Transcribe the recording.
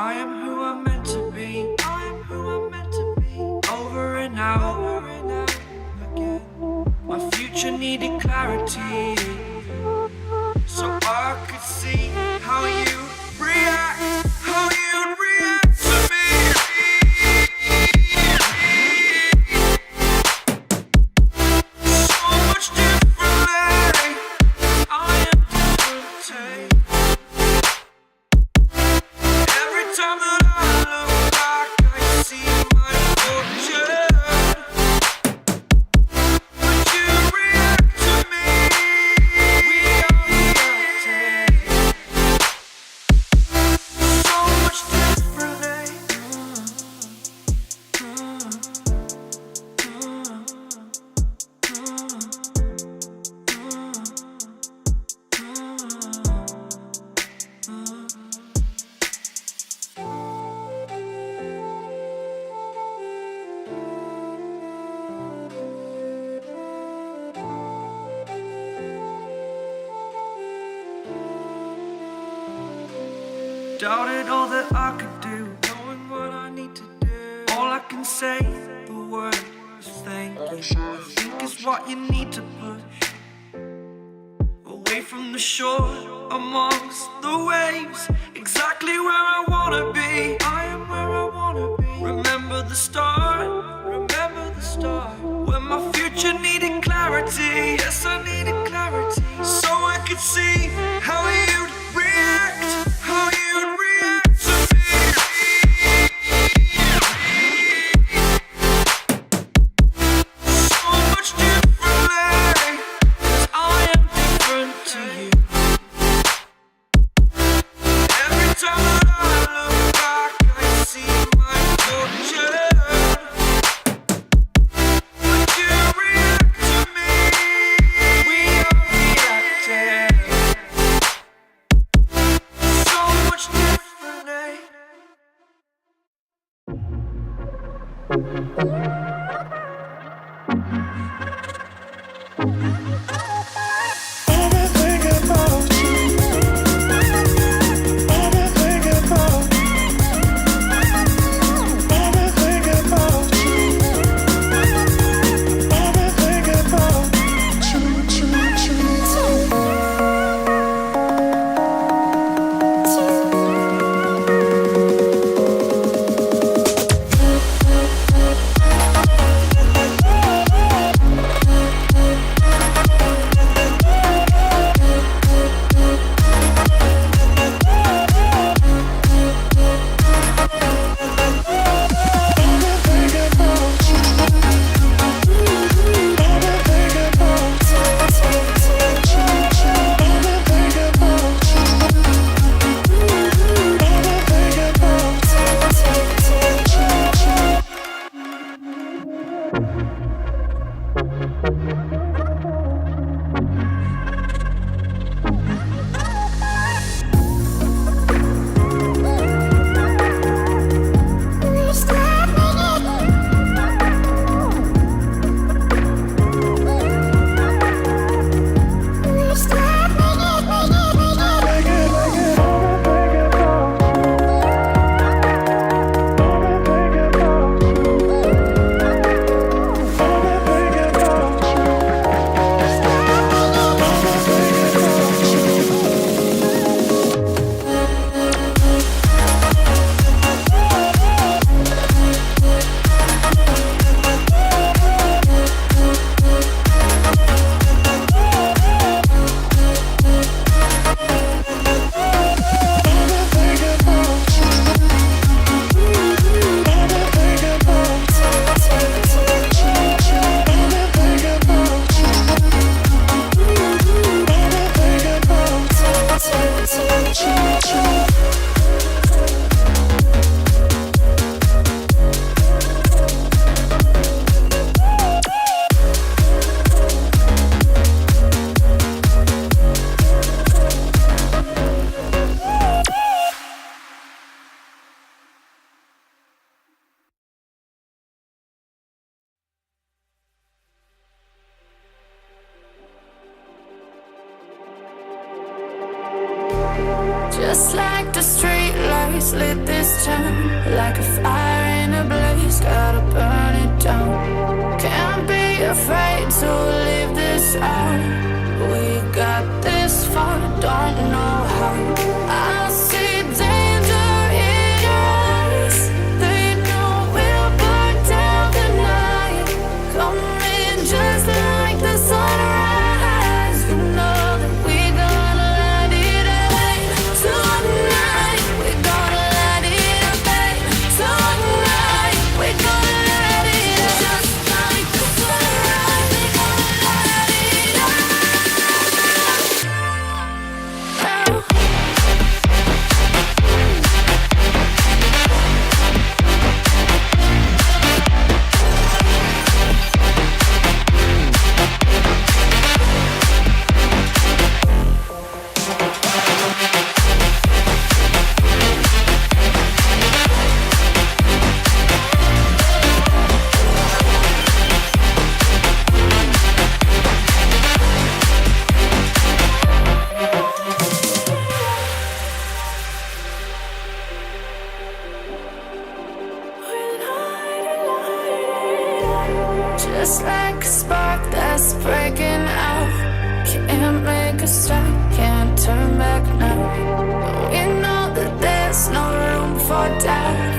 I am who I'm meant to be. I am who I'm meant to be. Over and out again. My future needed clarity, so I could see how you react, how you'd react to me. So much differently, I am different. Every time that I look back, I see my fortune. Would you react to me? We are reacting so much differently. Doubted all that I could do, knowing what I need to do. All I can say, the word is thank you. I think it's what you need to push away from the shore, amongst the waves, exactly where I wanna be. I am where I wanna be. Remember the start, when my future needed clarity. Yes, I needed clarity, so I could see how you'd react, how you'd react to me. So much differently, 'cause I am different to you. Every time that I look back, I see my fortune. Would you react to me? We are reacting Just like the street lights lit this town, like a fire in a blaze, gotta burn it down. Can't be afraid to leave this out. We got this far, don't know how. I see danger in your eyes. They know we'll burn down the night. Coming just like the sunrise. You know that we gonna light it up tonight. We gonna light it up tonight. We gonna light it up just like the sunrise. We gonna light it up now. Just like a spark that's breaking out. Can't make a stop, can't turn back now. We know that there's no room for doubt.